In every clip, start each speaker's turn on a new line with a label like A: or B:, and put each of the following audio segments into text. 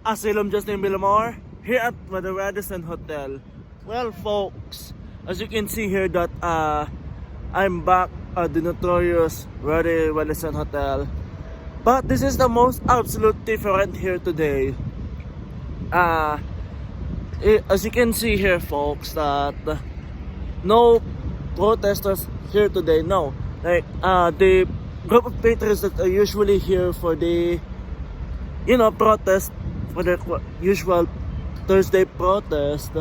A: Asylum Justin Villamor here at the Radisson Hotel. Well, folks, as you can see here that I'm back at the notorious Radisson Hotel, but this is the most absolute different here today. As you can see here, folks, that no protesters here today. No, like the group of patriots that are usually here for the protest, for the usual Thursday protest.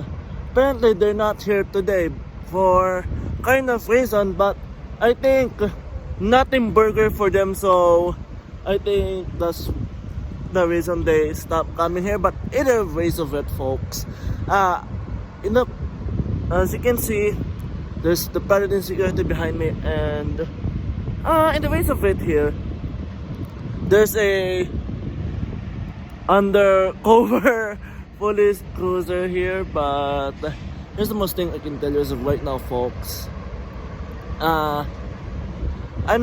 A: Apparently they're not here today for kind of reason, but I think nothing burger for them, so I think that's the reason they stopped coming here. But either ways of it, folks, as you can see, there's the paradise security behind me, and in the ways of it here, there's a undercover police cruiser here. But here's the most thing I can tell you as of right now, folks. I'm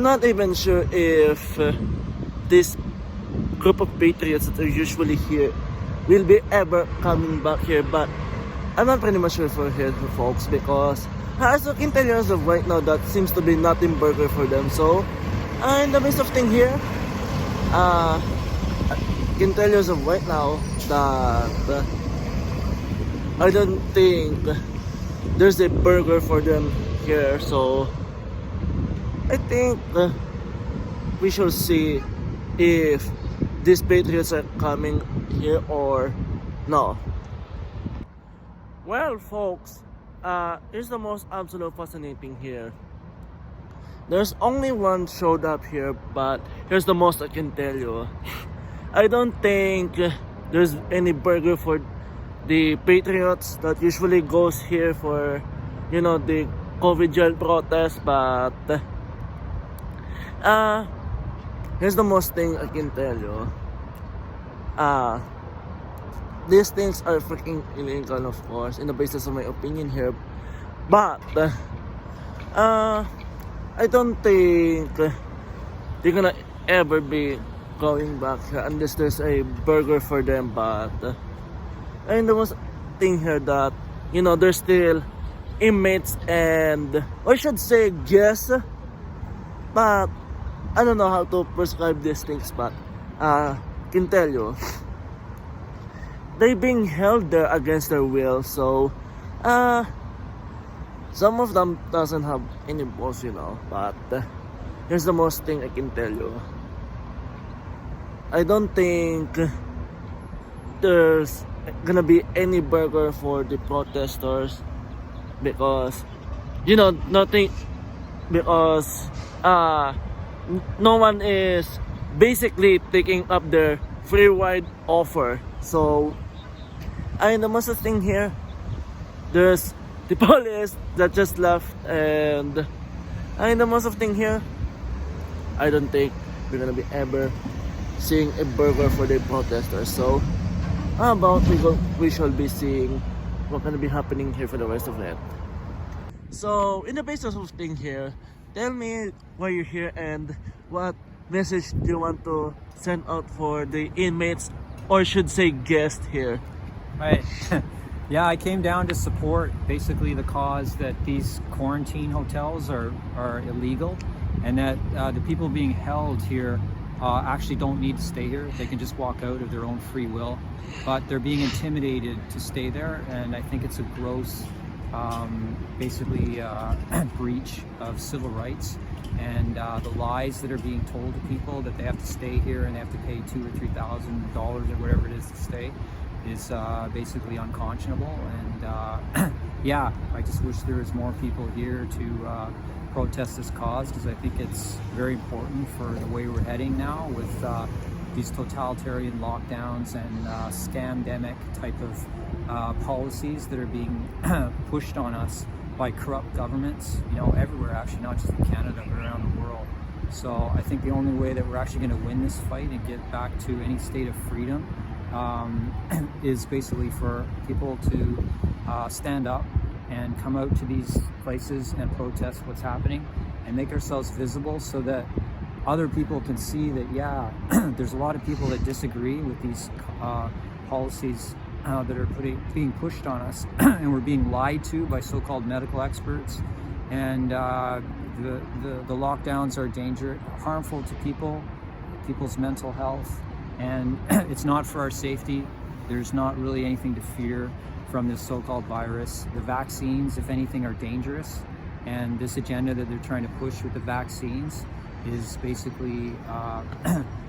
A: not even sure if this group of patriots that are usually here will be ever coming back here, but I'm not pretty much sure for here, folks, because as I can tell you as of right now, that seems to be nothing burger for them. So in the midst of thing here, I can tell you as of right now that I don't think there's a burger for them here. So I think we shall see if these patriots are coming here or no. Well, folks, here's the most absolute fascinating here. There's only one showed up here, but here's the most I can tell you. I don't think there's any burger for the patriots that usually goes here for, the COVID jail protest. But here's the most thing I can tell you. These things are freaking illegal, of course, in the basis of my opinion here. But I don't think they're gonna ever be going back here unless there's a burger for them. But and the most thing here that there's still inmates, and or I should say guests, but I don't know how to prescribe these things. But can tell you, they being held there against their will. So some of them doesn't have any boss, but here's the most thing I can tell you. I don't think there's gonna be any burger for the protesters, because nothing, because no one is basically taking up their free ride offer. So and the most thing here, there's the police that just left, and the most of thing here, I don't think we're gonna be ever seeing a burger for the protesters. So how about we shall be seeing what's gonna be happening here for the rest of it. So in the basis of thing here, tell me why you're here and what message do you want to send out for the inmates, or should say guests here.
B: Right. Yeah, I came down to support basically the cause that these quarantine hotels are illegal, and that the people being held here actually don't need to stay here. They can just walk out of their own free will, but they're being intimidated to stay there, and I think it's a gross basically breach of civil rights, and the lies that are being told to people that they have to stay here and they have to pay $2,000 or $3,000 or whatever it is to stay is basically unconscionable. And yeah, I just wish there was more people here to protest this cause, because I think it's very important for the way we're heading now with these totalitarian lockdowns and scamdemic type of policies that are being pushed on us by corrupt governments, everywhere, actually, not just in Canada but around the world. So I think the only way that we're actually going to win this fight and get back to any state of freedom is basically for people to stand up and come out to these places and protest what's happening and make ourselves visible, so that other people can see that, yeah, there's a lot of people that disagree with these policies that are being pushed on us, and we're being lied to by so-called medical experts. And the lockdowns are harmful to people's mental health, and it's not for our safety. There's not really anything to fear from this so-called virus. The vaccines, if anything, are dangerous, and this agenda that they're trying to push with the vaccines is basically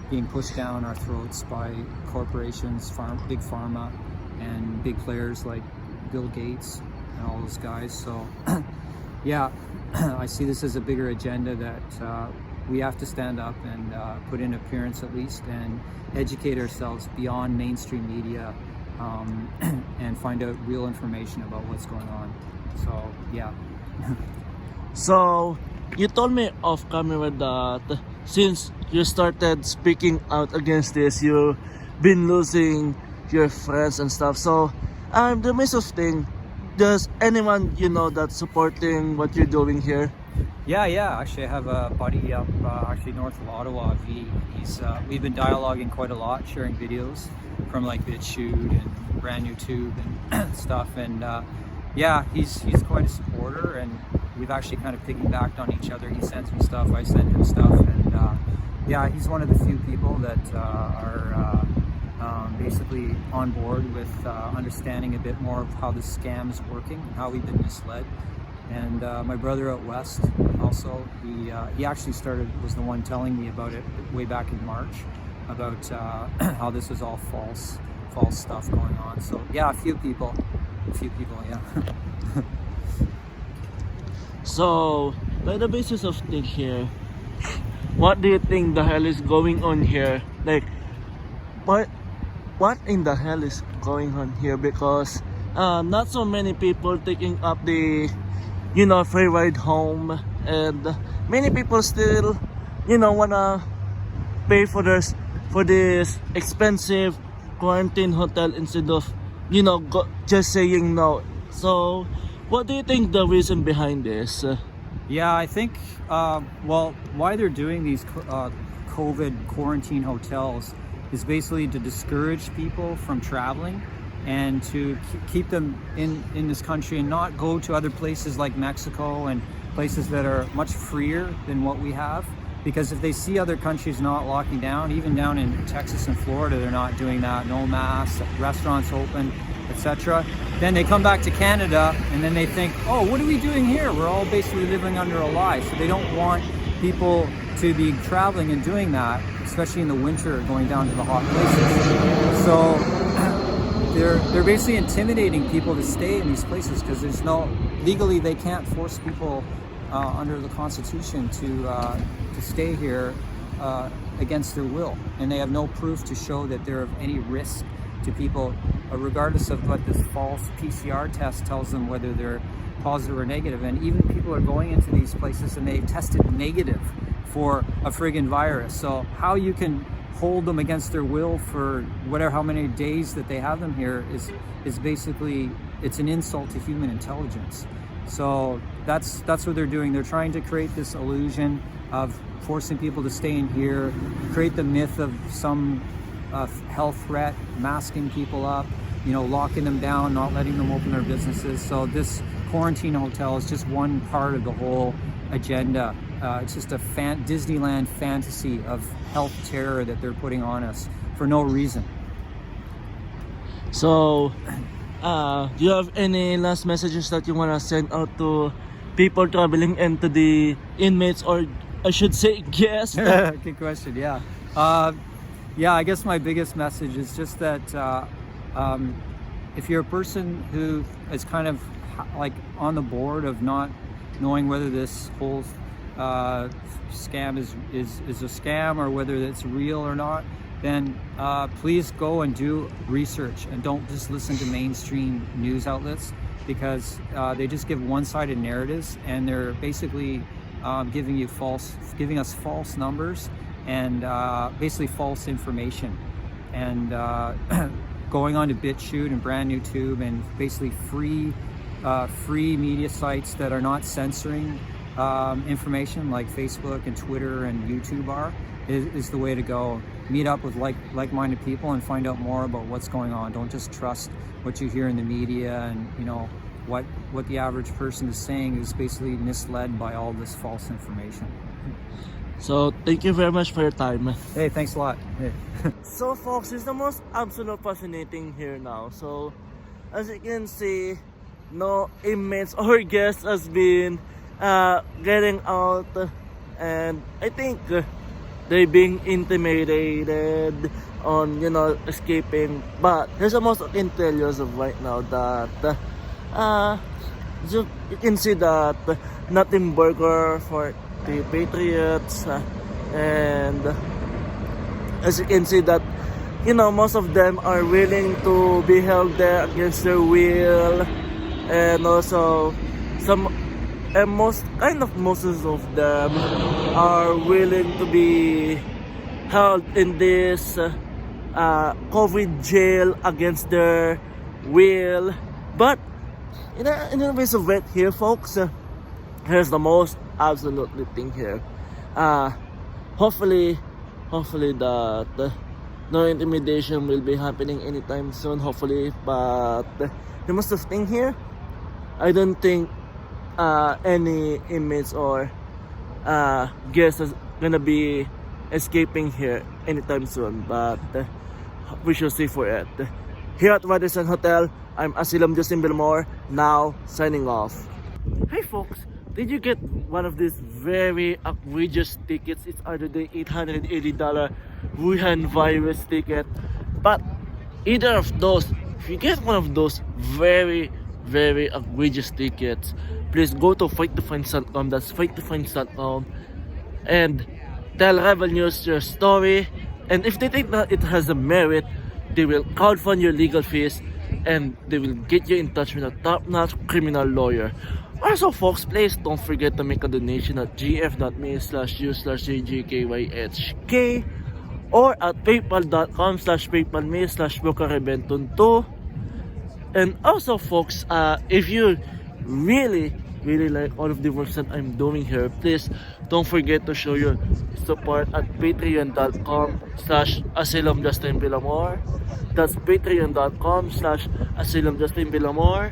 B: being pushed down our throats by corporations, big pharma, and big players like Bill Gates and all those guys. So yeah, I see this as a bigger agenda that we have to stand up and put in appearance at least, and educate ourselves beyond mainstream media, and find out real information about what's going on. So yeah.
A: So you told me off camera that since you started speaking out against this, you've been losing your friends and stuff. So the massive thing, does anyone you know that's supporting what you're doing here?
B: Yeah. Actually, I have a buddy up actually north of Ottawa, V. We've been dialoguing quite a lot, sharing videos from like BitChute and Brand New Tube and stuff. And yeah, he's quite a supporter, and we've actually kind of piggybacked on each other. He sends me stuff, I send him stuff, and yeah, he's one of the few people that are basically on board with understanding a bit more of how the scam is working, how we've been misled. And my brother out west also, he actually was the one telling me about it way back in March, about how this is all false stuff going on. So yeah, a few people, yeah.
A: So by the basis of thing here, what do you think the hell is going on here? Like, what in the hell is going on here? Because not so many people taking up the free ride home, and many people still wanna pay for this expensive quarantine hotel instead of just saying no. So what do you think the reason behind this?
B: Yeah, I think well, why they're doing these COVID quarantine hotels is basically to discourage people from traveling, and to keep them in this country and not go to other places like Mexico and places that are much freer than what we have. Because if they see other countries not locking down, even down in Texas and Florida, they're not doing that, no masks, restaurants open, etc. Then they come back to Canada, and then they think, oh, what are we doing here? We're all basically living under a lie. So they don't want people to be traveling and doing that, especially in the winter, going down to the hot places. So they're basically intimidating people to stay in these places, because there's legally they can't force people under the Constitution to stay here against their will, and they have no proof to show that they're of any risk to people, regardless of what this false PCR test tells them, whether they're positive or negative. And even people are going into these places and they tested negative for a friggin' virus. So how you can hold them against their will for how many days that they have them here is basically, it's an insult to human intelligence. So that's what they're doing. They're trying to create this illusion of forcing people to stay in here, create the myth of some health threat, masking people up, locking them down, not letting them open their businesses. So this quarantine hotel is just one part of the whole agenda. It's just a Disneyland fantasy of health terror that they're putting on us for no reason.
A: So do you have any last messages that you want to send out to people traveling and to the inmates, or I should say guests?
B: Good question. Yeah. I guess my biggest message is just that if you're a person who is kind of like on the board of not knowing whether this whole scam is a scam or whether it's real or not, then please go and do research, and don't just listen to mainstream news outlets, because they just give one-sided narratives, and they're basically giving us false numbers and basically false information, and going on to BitChute and Brand New Tube and basically free media sites that are not censoring information like Facebook and Twitter and YouTube are, is the way to go. Meet up with like-minded people and find out more about what's going on. Don't just trust what you hear in the media, and you know what the average person is saying is basically misled by all this false information.
A: So thank you very much for your time.
B: Hey, thanks a lot. Hey.
A: So folks, it's the most absolute fascinating here now. So as you can see, no inmates or guests has been getting out, and I think they being intimidated on, you know, escaping. But here's the most I can tell you as of right now, that you can see that nothing burger for the Patriots, and as you can see that, you know, most of them are willing to be held there against their will, and also most of them are willing to be held in this COVID jail against their will. But in a ways of it here, folks, here's the most absolutely thing here. Hopefully that no intimidation will be happening anytime soon, hopefully. But the most of thing here, I don't think any inmates or guests is gonna be escaping here anytime soon, but we shall see for it. Here at Radisson Hotel, I'm Asylum Justin Bilmore, now signing off. Hey folks, did you get one of these very outrageous tickets? It's either the $880 Wuhan virus ticket, but either of those, if you get one of those very outrageous tickets, please go to fighttofines.com. That's fighttofines.com, and tell Rebel News your story. And if they think that it has a merit, they will crowdfund your legal fees, and they will get you in touch with a top-notch criminal lawyer. Also folks, please don't forget to make a donation at gf.me/u/jgkyhk or at paypal.com/paypalme/bocarebenton2. And also folks, if you really like all of the works that I'm doing here, please don't forget to show your support at patreon.com/asylumjustinbillamore. That's patreon.com/asylumjustinbillamore.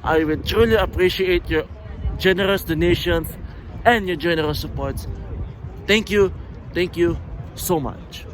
A: I would truly appreciate your generous donations and your generous supports. Thank you so much.